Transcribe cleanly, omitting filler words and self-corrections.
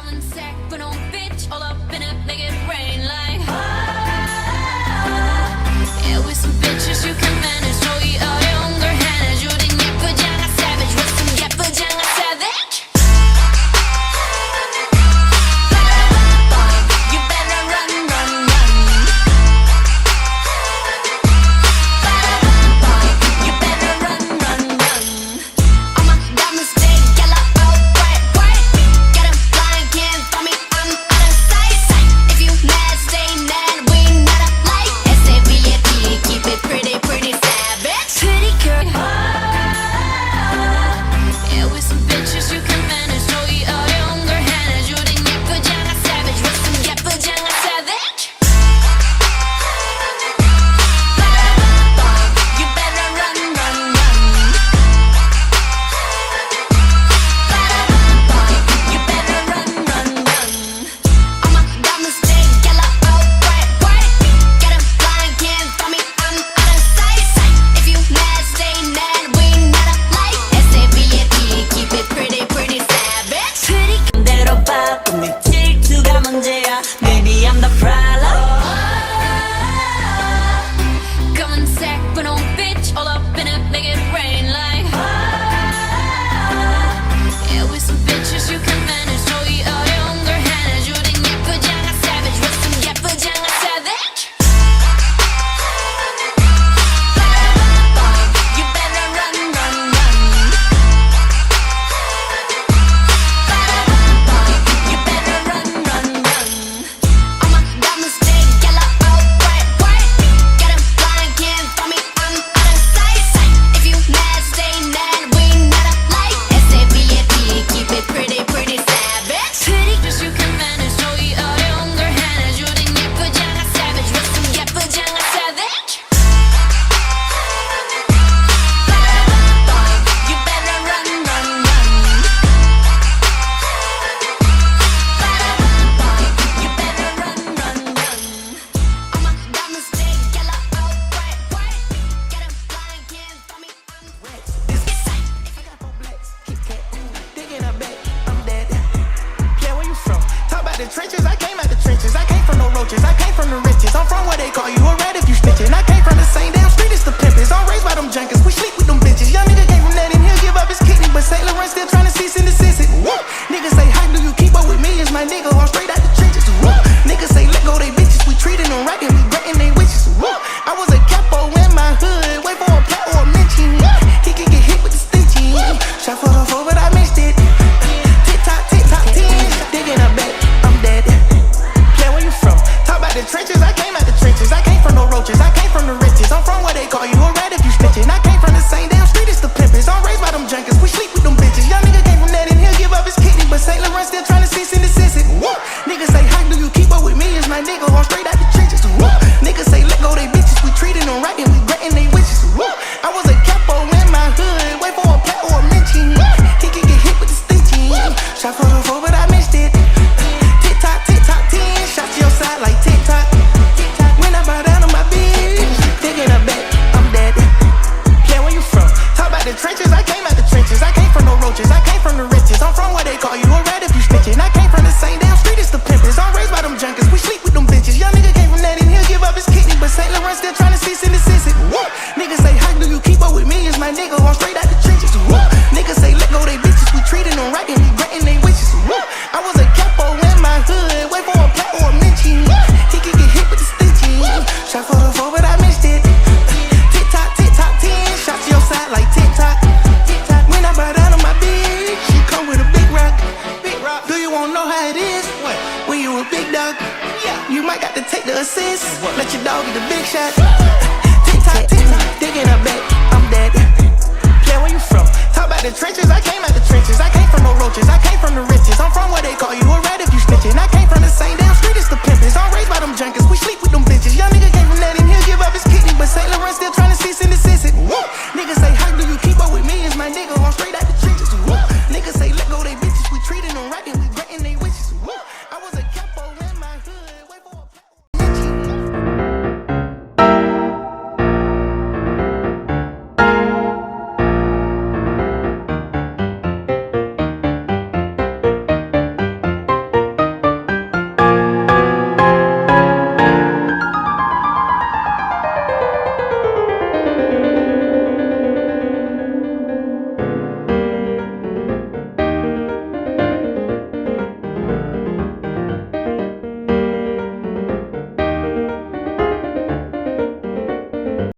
Coming sack, but on bitch, all up in it, make it rain like yeah, with some bitches you can manage. No, you are younger hands. You didn't get pajama savage with some get pajama savage. You better run, run, run. You better run, run, run. All my diamonds stay yellow, oh, bright, bright. Get 'em blind, can't find me, I'm out of sight. If you mad, stay mad, we not alike. S-A-V-A-P, keep it pretty, pretty savage. Pretty girl, yeah, with some bitches you can manage. No, you are younger hands. You didn't get pajama savage with some get pajama savage. You better run, run, run. You better run, run, run. All my diamonds stay yellow, oh, bright, bright. Get 'em blind, can't find me, I'm out of sight. If you mad, stay mad, we not alike. S-A-V-A-P, keep it pretty, pretty savage. Pretty 내려봐, 꿈이 질투가 문제야. Maybe I'm the problem. Come and sack, but on bitch, all up in it, make it rain like yeah, with some bitches you can manage. No, you are younger hands. You didn't get pajama savage with some get pajama savage. You better run, run, run. You better run, run, run. All my diamonds stay yellow, oh, bright, bright. Get 'em blind, can't find me, I'm out of sight. If you mad, stay mad, we not alike. S-A-V-A-P, keep it pretty, pretty savage. Pretty just you can manage. No, you are younger hands. You didn't get pajama savage with some get pajama savage. You better run, run, run. You better run, run, run. All my diamonds stay yellow, oh, bright, bright. Get 'em blind, can't find me, I'm Digging up back, I'm dead. Yeah, where you from? Talk about the trenches, I came out the trenches. I came from no roaches, I came from the riches. I'm from where they call you a rat if you snitching. I came from the same damn street as the pimpers. I'm raised by them junkers, we sleep with them bitches. Young nigga came from that and he'll give up his kidney. But St. Laurent still trying to cease and desist it. Woo! Niggas say, how do you keep up with me? Is my nigga, I'm straight out the trenches. Woo! Niggas say, let go they bitches, we treating them right and we granting they wishes. Woo! I was a capo in my hood, wait for a plat or a mention. He can get hit with the stitching. Shot for the four, but I missed it. Tick-tock, 10. Digging up back, I'm dead. Yeah, where you from? Talk about the trenches, I came out the trenches. I came from no roaches, I came from the riches. I'm from where they call you a rat if you snitching. I came from the same damn street as the pimpers. I'm raised by them junkers, we sleep with them bitches. Young nigga came from that and he'll give up his kidney. But St. Laurent still trying to cease and desist it. Woo! Niggas say, how do you keep up with me? Is my nigga, I'm straight out the trenches. Woo! Niggas say, let go they bitches, we treating them right and we granting they wishes. Woo! I was a capo in my hood, wait for a plat or a mention. He can get hit with the stitching. Shot for the four, but I missed it. Tick-tock, 10. Shot to your side like tick-tock. When I bow down on my bitch, digging up back, I'm dead. Yeah, where you from? Talk about the trenches, I came out the trenches. I came from no roaches, I came from the riches. I'm from where they call you a rat if you snitching. I came from the same damn street as the pimpers. I'm raised by them junkers, we sleep with them bitches. Young nigga came from that and he'll give up his kidney. But St. Laurent still trying to cease and desist it. Woo! Niggas say, how do you keep up with me? Is my nigga, I'm straight out the trenches. Woo! Niggas say, let go they bitches, we treating them right and we granting they wishes. Woo! I was a capo in my hood, wait for a plat or a mention. He can get hit with the stitching. Shot for the four, but I missed it. Tick-tock, 10. Shot to your side like tick-tock. When I bow down on my bitch, she come with a big rock. Do you wanna know how it is? When you a big dog, you might got to take the assist. Let your dog get the big shot. Tick-tock, digging up back, I'm dead. Yeah, where you from? Talk about the trenches, I came out the trenches. I came from no roaches, I came from the